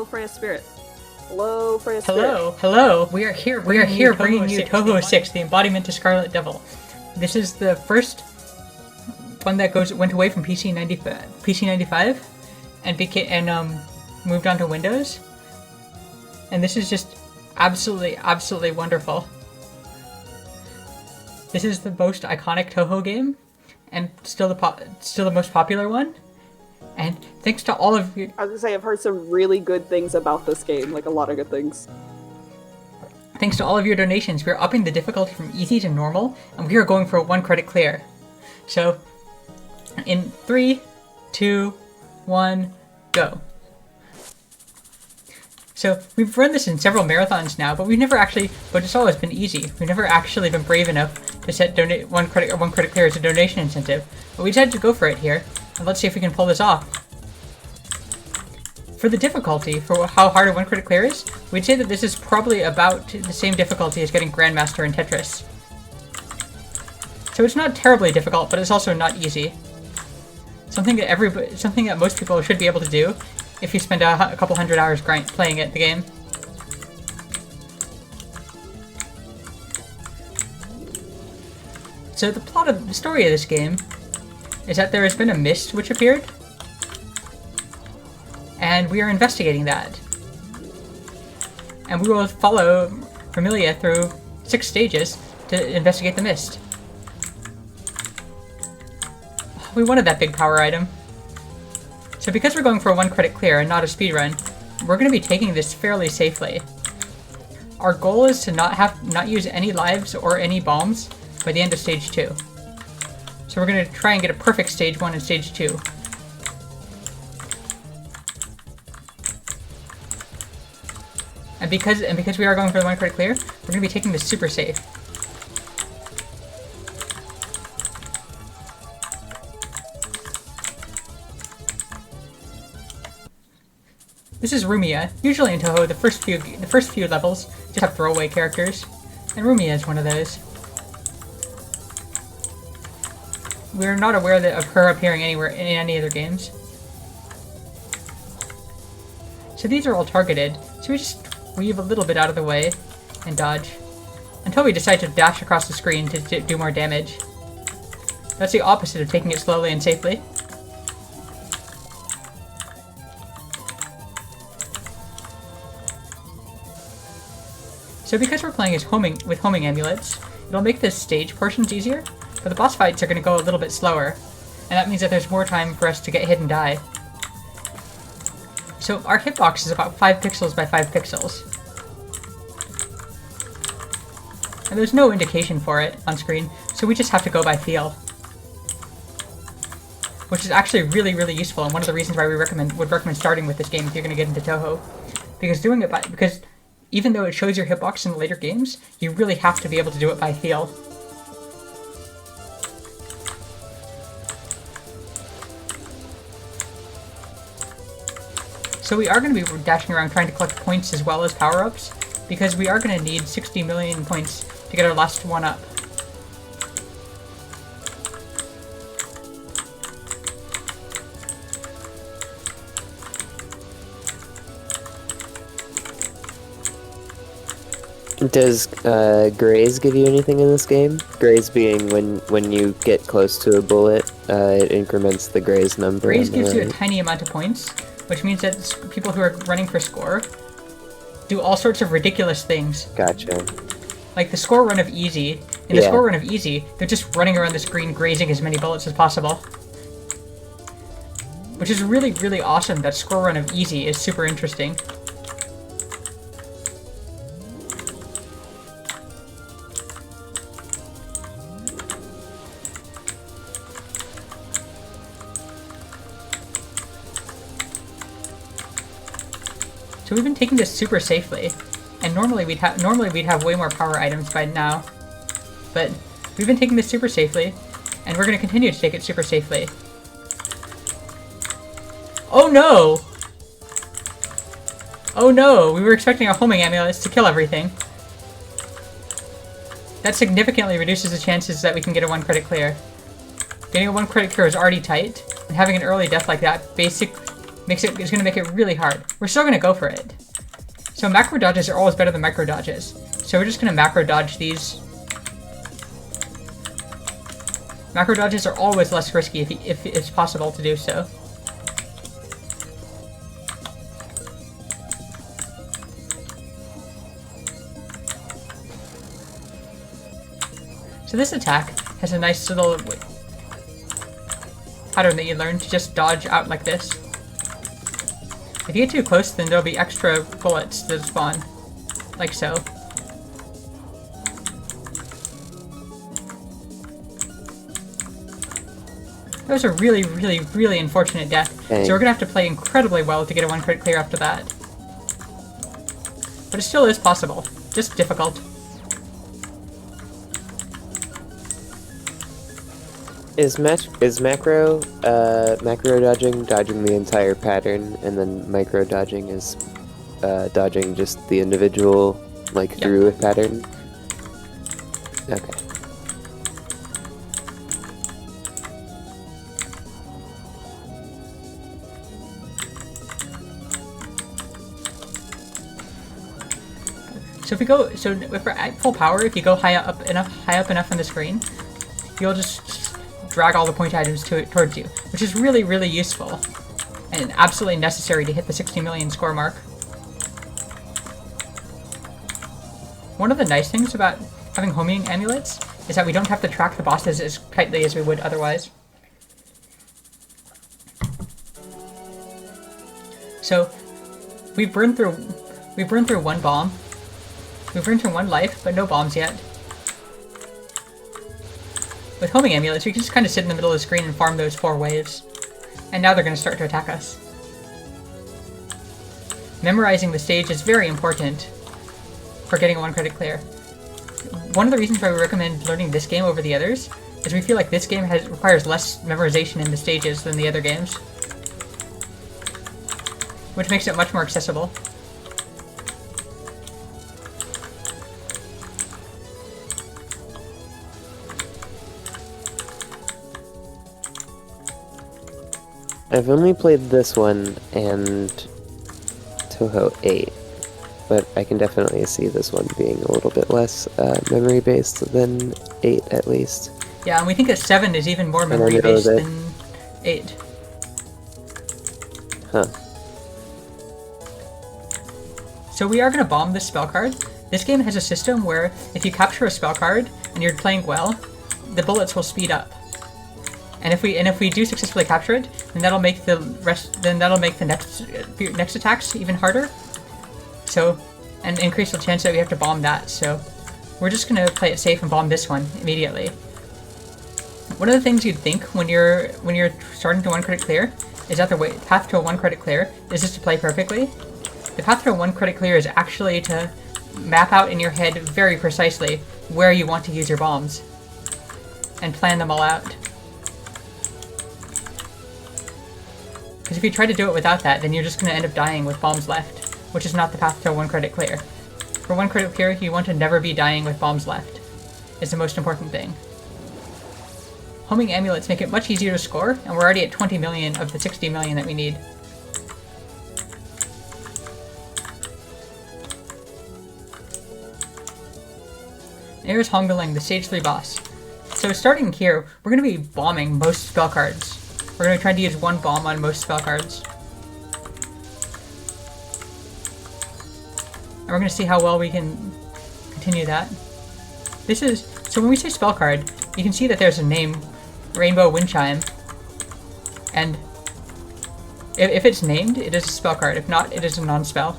FreyasSpirit. Hello, FreyasSpirit. Hello. We are here bringing you Touhou 6, the embodiment to Scarlet Devil. This is the first one that went away from PC 95 and moved on to Windows. And this is just absolutely wonderful. This is the most iconic Touhou game, and still the most popular one. And thanks to all of you. I was gonna say, I've heard some really good things about this game, like a lot of good things. Thanks to all of your donations, we are upping the difficulty from easy to normal, and we are going for a 1 credit clear. So, in 3, 2, 1, go. So, we've run this in several marathons now, but it's always been easy. We've never actually been brave enough to set 1 credit clear as a donation incentive. But we decided to go for it here, and let's see if we can pull this off. For the difficulty, for how hard a 1 credit clear is, we'd say that this is probably about the same difficulty as getting Grandmaster in Tetris. So it's not terribly difficult, but it's also not easy. Something that most people should be able to do if you spend a couple hundred hours playing the game. So the story of this game is that there has been a mist which appeared, and we are investigating that. And we will follow Familia through 6 stages to investigate the mist. We wanted that big power item. So because we're going for a 1 credit clear and not a speedrun, we're going to be taking this fairly safely. Our goal is to not use any lives or any bombs by the end of stage 2. So we're going to try and get a perfect stage 1 and stage 2. And because we are going for the 1 credit clear, we're going to be taking this super safe. This is Rumia. Usually in Touhou, the first few levels just have throwaway characters, and Rumia is one of those. We're not aware of her appearing anywhere in any other games. So these are all targeted, so we just weave a little bit out of the way and dodge until we decide to dash across the screen to do more damage. That's the opposite of taking it slowly and safely. So because we're playing with homing amulets, it'll make the stage portions easier, but the boss fights are going to go a little bit slower, and that means that there's more time for us to get hit and die. So our hitbox is about 5 pixels by 5 pixels. And there's no indication for it on screen, so we just have to go by feel. Which is actually really useful, and one of the reasons why we would recommend starting with this game if you're going to get into Touhou. Because even though it shows your hitbox in the later games, you really have to be able to do it by feel. So we are going to be dashing around trying to collect points as well as power-ups, because we are going to need 60 million points to get our last one up. Does graze give you anything in this game? Graze being when you get close to a bullet, it increments the graze number. Graze gives you a tiny amount of points, which means that people who are running for score do all sorts of ridiculous things. Gotcha. Like the score run of Easy. In the score run of Easy, they're just running around the screen grazing as many bullets as possible. Which is really awesome. That score run of Easy is super interesting. So we've been taking this super safely, and normally we'd have way more power items by now, but we've been taking this super safely, and we're going to continue to take it super safely. Oh no! Oh no! We were expecting our homing amulets to kill everything. That significantly reduces the chances that we can get a 1 credit clear. Getting a 1 credit clear is already tight, and having an early death like that It's gonna make it really hard. We're still gonna go for it. So macro dodges are always better than micro dodges. So we're just gonna macro dodge these. Macro dodges are always less risky if it's possible to do so. So this attack has a nice little pattern that you learn to just dodge out like this. If you get too close, then there'll be extra bullets that spawn, like so. That was a really, really, really unfortunate death. Dang. So we're gonna have to play incredibly well to get a 1 crit clear after that. But it still is possible, just difficult. Is macro dodging the entire pattern, and then micro dodging is dodging just the individual, like, Yep. through a pattern? Okay. So if we're at full power, if you go high up enough on the screen, you'll just drag all the point items towards you, which is really, really useful and absolutely necessary to hit the 60 million score mark. One of the nice things about having homing amulets is that we don't have to track the bosses as tightly as we would otherwise. So we've burned through one bomb. We've burned through 1 life, but no bombs yet. With homing amulets, we can just kind of sit in the middle of the screen and farm those 4 waves. And now they're going to start to attack us. Memorizing the stage is very important for getting a 1 credit clear. One of the reasons why we recommend learning this game over the others is we feel like this game requires less memorization in the stages than the other games, which makes it much more accessible. I've only played this one and Touhou 8, but I can definitely see this one being a little bit less memory-based than 8, at least. Yeah, and we think that 7 is even more memory-based than 8. Huh. So we are going to bomb this spell card. This game has a system where if you capture a spell card and you're playing well, the bullets will speed up. And if we do successfully capture it, then that'll make the next attacks even harder. So, and increase the chance that we have to bomb that. So, we're just gonna play it safe and bomb this one immediately. One of the things you'd think when you're starting to 1 credit clear is that the path to a 1 credit clear is just to play perfectly. The path to a 1 credit clear is actually to map out in your head very precisely where you want to use your bombs and plan them all out. Because if you try to do it without that, then you're just going to end up dying with bombs left, which is not the path to a 1 credit clear. For 1 credit clear, you want to never be dying with bombs left. It's the most important thing. Homing amulets make it much easier to score, and we're already at 20 million of the 60 million that we need. Here's Hongling, the stage 3 boss. So starting here, we're going to be bombing most spell cards. We're going to try to use 1 bomb on most spell cards. And we're going to see how well we can continue that. So when we say spell card, you can see that there's a name, Rainbow Wind Chime. And if it's named, it is a spell card. If not, it is a non-spell.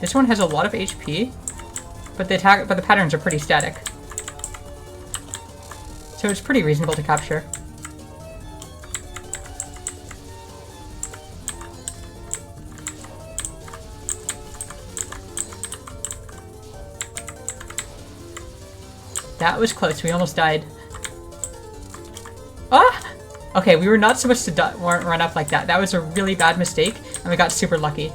This one has a lot of HP, but the patterns are pretty static. So it's pretty reasonable to capture. That was close, we almost died. Ah! Okay, we were not supposed to run up like that. That was a really bad mistake, and we got super lucky.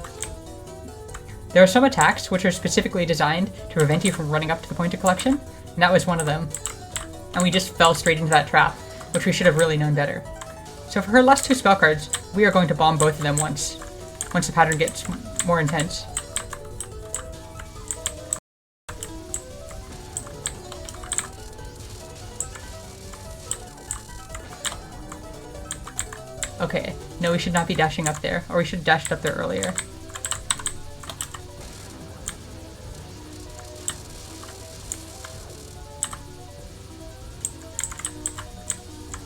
There are some attacks which are specifically designed to prevent you from running up to the point of collection, and that was one of them. And we just fell straight into that trap. which we should have really known better. So for her last 2 spell cards, we are going to bomb both of them once the pattern gets more intense. Okay, no, we should not be dashing up there, or we should have dashed up there earlier.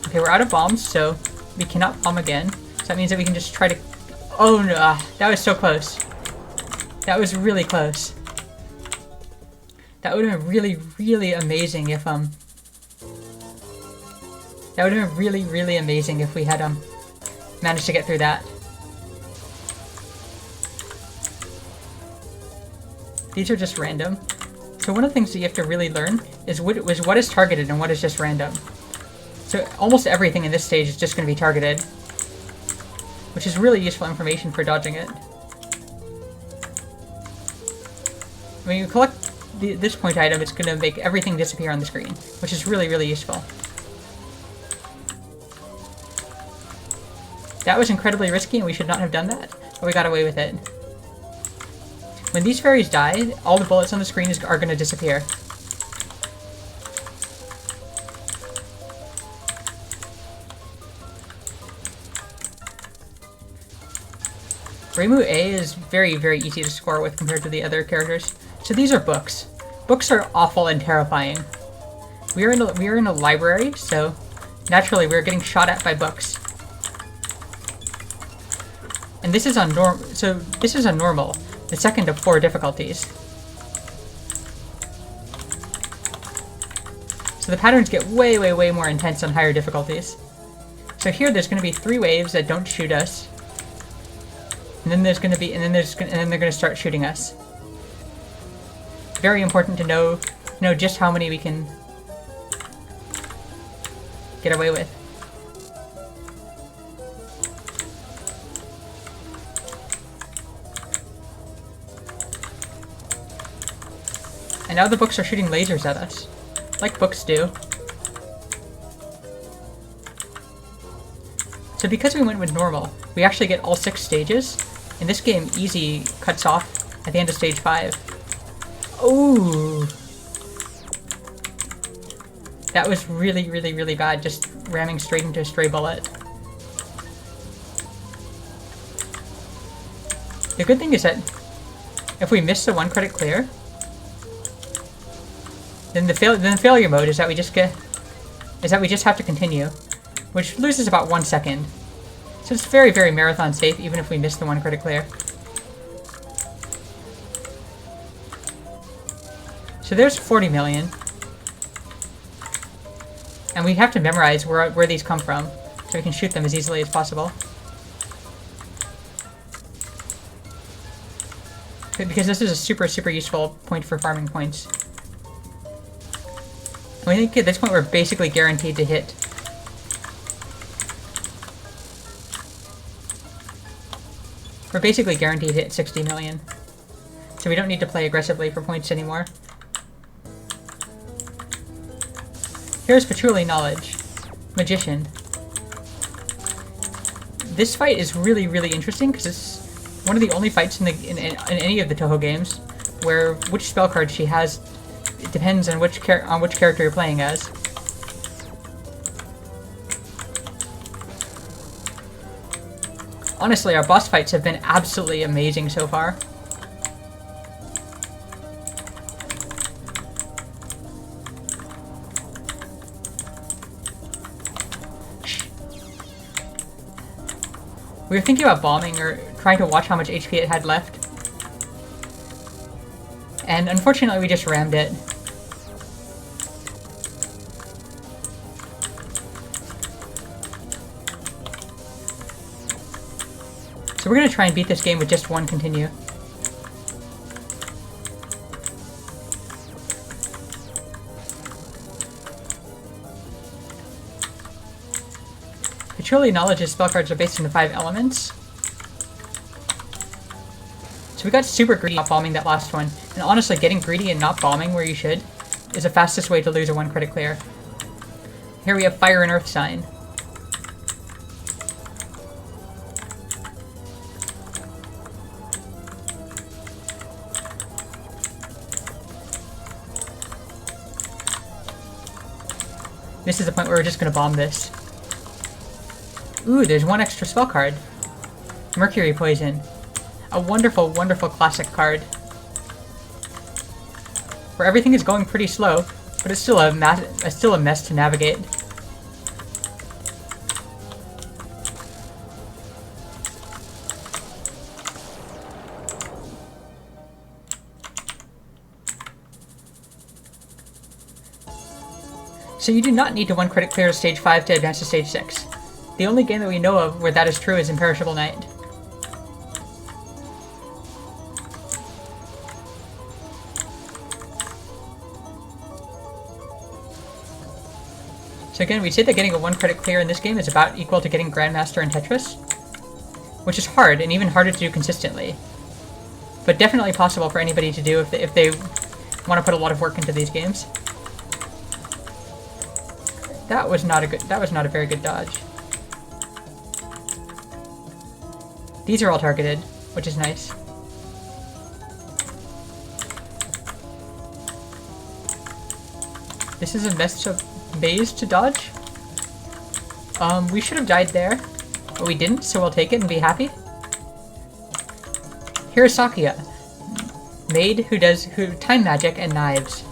Okay, we're out of bombs, so we cannot bomb again. So that means that we can just try to... Oh no, that was so close. That was really close. That would have been really, really amazing if, That would have been really, really amazing if we had, managed to get through that. These are just random. So one of the things that you have to really learn is what is targeted and what is just random. So almost everything in this stage is just going to be targeted, which is really useful information for dodging it. When you collect this point item, it's going to make everything disappear on the screen, which is really, really useful. That was incredibly risky and we should not have done that, but we got away with it. When these fairies die, all the bullets on the screen are going to disappear. Reimu A is very, very easy to score with compared to the other characters. So these are books. Books are awful and terrifying. We are in a library, so naturally we're getting shot at by books. And this is on normal, the second of 4 difficulties. So the patterns get way, way, way more intense on higher difficulties. So here there's going to be 3 waves that don't shoot us. And then there's going to be, and then they're going to start shooting us. Very important to know just how many we can get away with. And now the books are shooting lasers at us, like books do. So because we went with normal, we actually get all 6 stages. In this game, easy cuts off at the end of stage 5. Ooh! That was really, really, really bad, just ramming straight into a stray bullet. The good thing is that if we miss the 1 credit clear, then the failure mode is that we just have to continue, which loses about 1 second. So it's very, very marathon safe, even if we miss the 1 credit clear. So there's 40 million. And we have to memorize where these come from, so we can shoot them as easily as possible. Because this is a super, super useful point for farming points. And I think at this point we're basically guaranteed to hit. We're basically guaranteed to hit 60 million. So we don't need to play aggressively for points anymore. Here's Patchouli Knowledge. Magician. This fight is really, really interesting because it's one of the only fights in any of the Touhou games where which spell card she has, it depends on which character you're playing as. Honestly, our boss fights have been absolutely amazing so far. We were thinking about bombing or trying to watch how much HP it had left. And unfortunately we just rammed it. So we're going to try and beat this game with just 1 continue. Patchouli Knowledge's spell cards are based on the 5 elements. So we got super greedy not bombing that last one. And honestly, getting greedy and not bombing where you should is the fastest way to lose a 1 credit clear. Here we have Fire and Earth Sign. This is the point where we're just gonna bomb this. Ooh, there's one extra spell card. Mercury Poison. A wonderful, wonderful classic card. Where everything is going pretty slow, but it's still a mess to navigate. So you do not need to 1-credit clear stage 5 to advance to stage 6. The only game that we know of where that is true is Imperishable Night. So again, we say that getting a 1-credit clear in this game is about equal to getting Grandmaster in Tetris, which is hard, and even harder to do consistently. But definitely possible for anybody to do if they want to put a lot of work into these games. That was not a very good dodge. These are all targeted, which is nice. This is a mess of maze to dodge. We should have died there, but we didn't, so we'll take it and be happy. Here's Sakuya, maid who time magic and knives.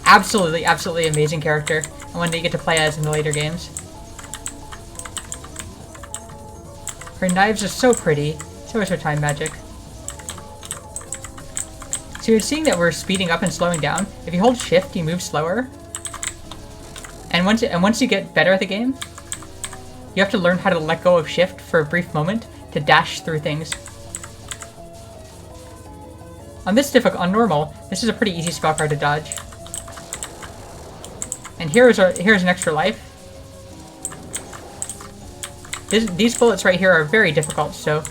Absolutely, absolutely amazing character, and one that you get to play as in the later games. Her knives are so pretty, so is her time magic. So you're seeing that we're speeding up and slowing down. If you hold shift, you move slower. And once you get better at the game, you have to learn how to let go of shift for a brief moment to dash through things. On normal, this is a pretty easy spell card to dodge. And here's an extra life. These bullets right here are very difficult, so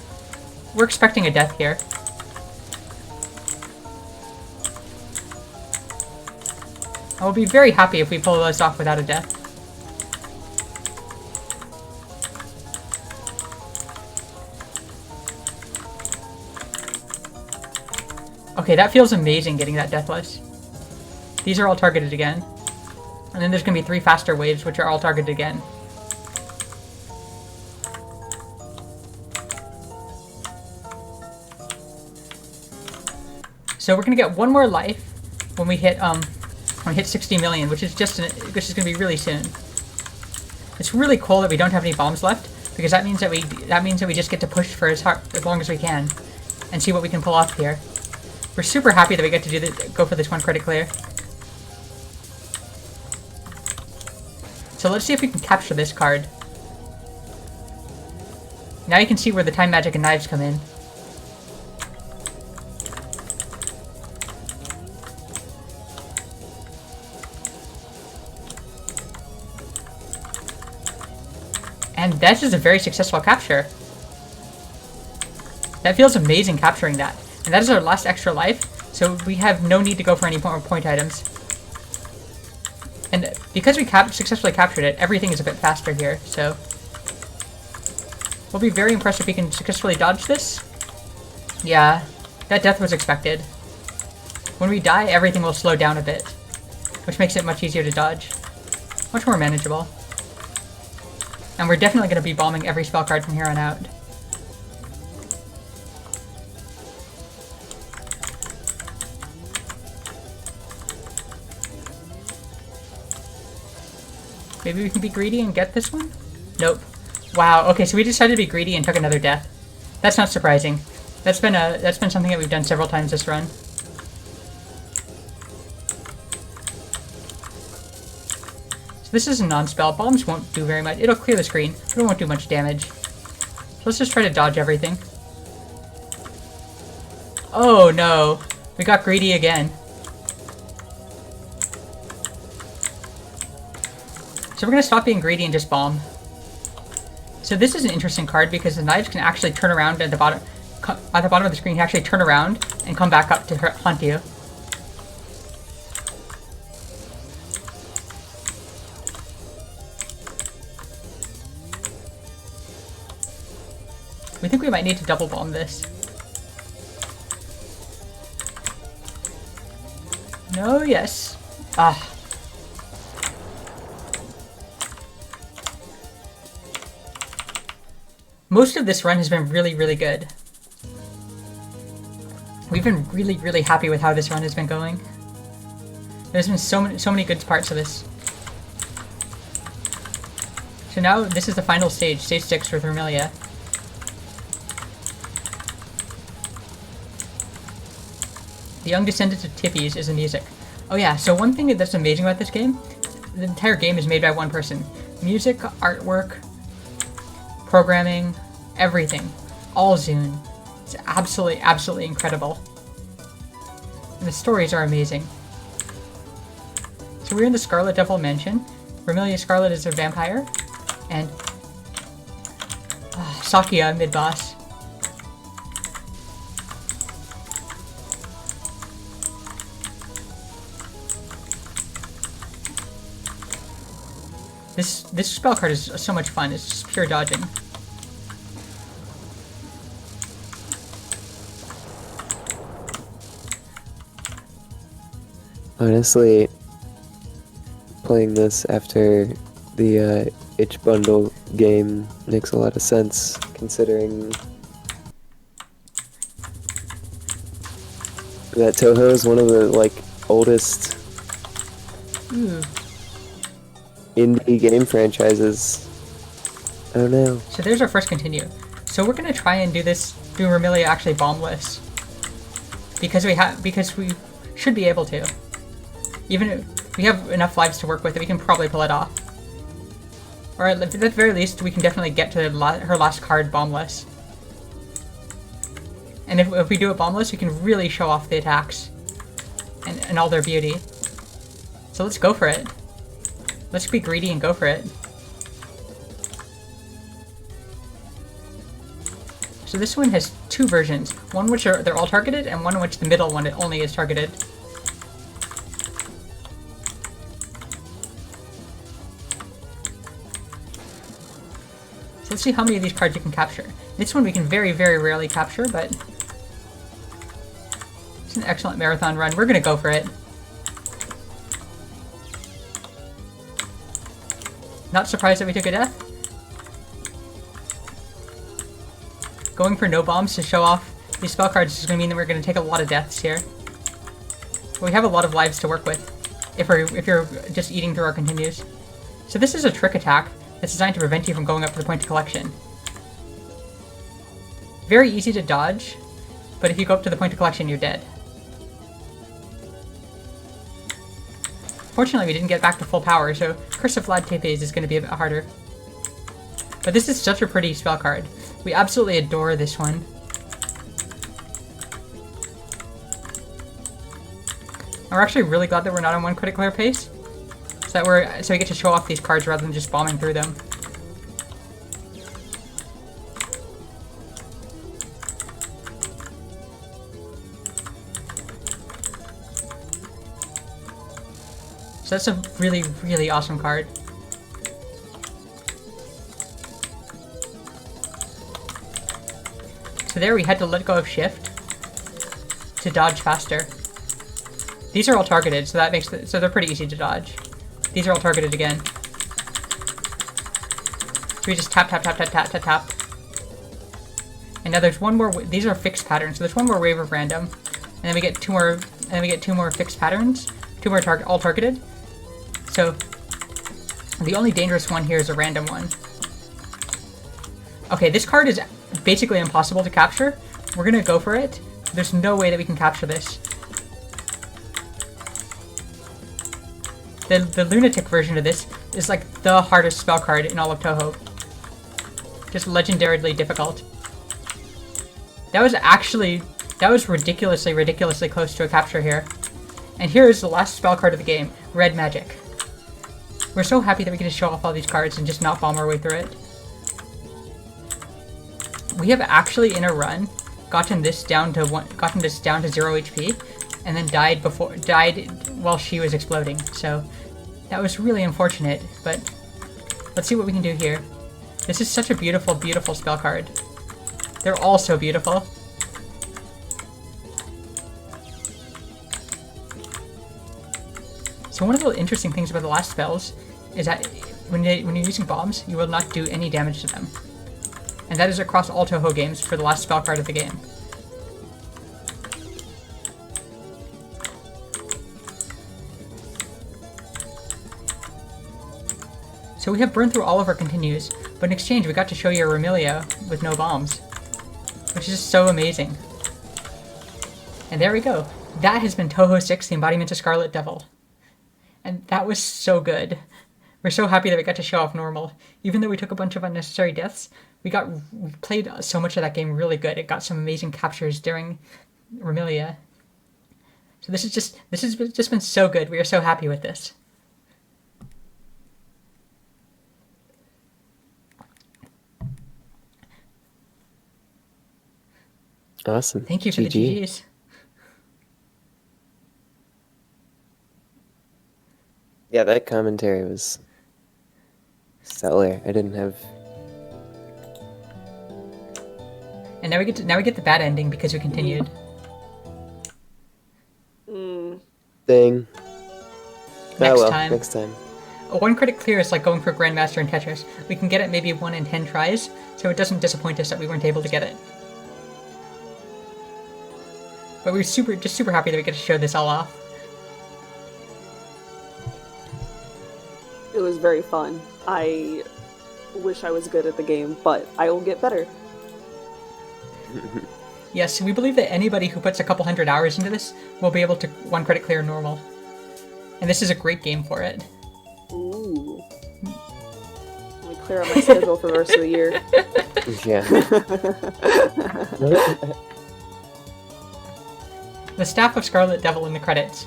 we're expecting a death here. I will be very happy if we pull this off without a death. Okay, that feels amazing getting that deathless. These are all targeted again. And then there's going to be 3 faster waves, which are all targeted again. So we're going to get 1 more life when we hit 60 million, which is going to be really soon. It's really cool that we don't have any bombs left, because that means that we just get to push for as long as we can, and see what we can pull off here. We're super happy that we get to go for this 1-credit clear. So let's see if we can capture this card. Now you can see where the time magic and knives come in. And that is a very successful capture. That feels amazing capturing that. And that is our last extra life, so we have no need to go for any more point items. And because we successfully captured it, everything is a bit faster here, so... We'll be very impressed if we can successfully dodge this. Yeah, that death was expected. When we die, everything will slow down a bit, which makes it much easier to dodge. Much more manageable. And we're definitely going to be bombing every spell card from here on out. Maybe we can be greedy and get this one? Nope. Wow, okay, so we decided to be greedy and took another death. That's not surprising. That's been something that we've done several times this run. So this is a non-spell. Bombs won't do very much. It'll clear the screen, but it won't do much damage. So let's just try to dodge everything. Oh no! We got greedy again. So we're going to stop being greedy and just bomb. So this is an interesting card because the knives can actually turn around at the bottom of the screen. You can actually turn around and come back up to hunt you. We think we might need to double bomb this. No, yes. Ah. Most of this run has been really, really good. We've been really, really happy with how this run has been going. There's been so many good parts of this. So now this is the final stage, stage 6 for Vermilia. The young descendant of Tippies is the music. Oh yeah, so one thing that's amazing about this game, the entire game is made by one person. Music, artwork, programming, everything. All Zune. It's absolutely, absolutely incredible. And the stories are amazing. So we're in the Scarlet Devil Mansion. Vermilia Scarlet is a vampire. And Sakia, mid-boss. This spell card is so much fun. It's just pure dodging. Honestly, playing this after the itch bundle game makes a lot of sense, considering that Touhou is one of the oldest indie game franchises. I don't know. So there's our first continue. So we're gonna try and do Vermilia actually bombless, because we should be able to. Even if we have enough lives to work with, we can probably pull it off. Or at the very least, we can definitely get to her last card bombless. And if we do it bombless, we can really show off the attacks and all their beauty. So let's go for it. Let's be greedy and go for it. So this one has two versions. One which they're all targeted, and one in which the middle one only is targeted. So let's see how many of these cards you can capture. This one we can very, very rarely capture, but it's an excellent marathon run. We're gonna go for it. Not surprised that we took a death. Going for no bombs to show off these spell cards is gonna mean that we're gonna take a lot of deaths here. But we have a lot of lives to work with if you're just eating through our continues. So this is a trick attack that's designed to prevent you from going up to the point of collection. Very easy to dodge, but if you go up to the point of collection, you're dead. Fortunately, we didn't get back to full power, so Curse of Vlad Tepes is going to be a bit harder. But this is such a pretty spell card. We absolutely adore this one. And we're actually really glad that we're not on one crit clear pace, so we get to show off these cards rather than just bombing through them. So that's a really, really awesome card. So there we had to let go of shift to dodge faster. These are all targeted, so so they're pretty easy to dodge. These are all targeted again. So we just tap, tap, tap, tap, tap, tap, tap. And now there's one more. These are fixed patterns. So there's one more wave of random, and then we get two more. And then we get two more fixed patterns. Two more all targeted. So the only dangerous one here is a random one. Okay, this card is basically impossible to capture. We're gonna go for it. There's no way that we can capture this. The lunatic version of this is like the hardest spell card in all of Touhou. Just legendarily difficult. That was ridiculously, ridiculously close to a capture here. And here is the last spell card of the game, Red Magic. We're so happy that we can just show off all these cards and just not bomb our way through it. We have actually in a run gotten this down to 0 HP, and then died while she was exploding. So that was really unfortunate, but let's see what we can do here. This is such a beautiful, beautiful spell card. They're all so beautiful. So one of the interesting things about the last spells is that when you're using bombs, you will not do any damage to them. And that is across all Touhou games for the last spell card of the game. So we have burned through all of our continues, but in exchange we got to show you a Remilia with no bombs. Which is just so amazing. And there we go. That has been Touhou 6, the Embodiment of Scarlet Devil. And that was so good. We're so happy that we got to show off normal. Even though we took a bunch of unnecessary deaths, we played so much of that game really good. It got some amazing captures during Remilia. So this has just been so good. We are so happy with this. Awesome. Thank you for the GGs. Yeah, that commentary was stellar. I didn't have. And now we get the bad ending because we continued. Dang. Next next time. A 1 credit clear is like going for Grandmaster in Tetris. We can get it maybe 1 in 10 tries, so it doesn't disappoint us that we weren't able to get it. But we're super happy that we get to show this all off. It was very fun. I wish I was good at the game, but I will get better. Yes, we believe that anybody who puts a couple hundred hours into this will be able to 1 credit clear normal. And this is a great game for it. Ooh. Let me clear out my schedule for the rest of the year. Yeah. The staff of Scarlet Devil in the credits.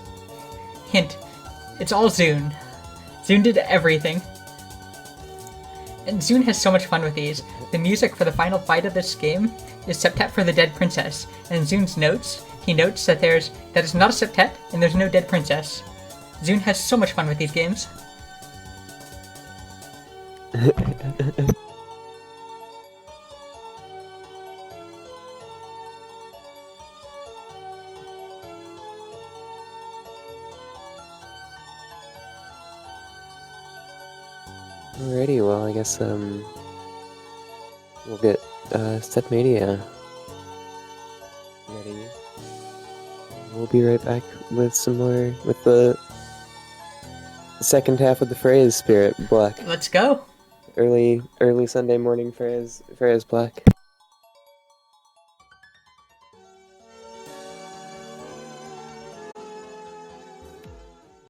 Hint, it's all Zune. Zune did everything. And Zune has so much fun with these. The music for the final fight of this game is Septet for the Dead Princess. And in Zune's notes, he notes that that is not a Septet and there's no dead princess. Zune has so much fun with these games. Alrighty, well, I guess we'll get Stepmania ready. We'll be right back with some more with the second half of the FreyasSpirit block. Let's go. Early Sunday morning Freya's block.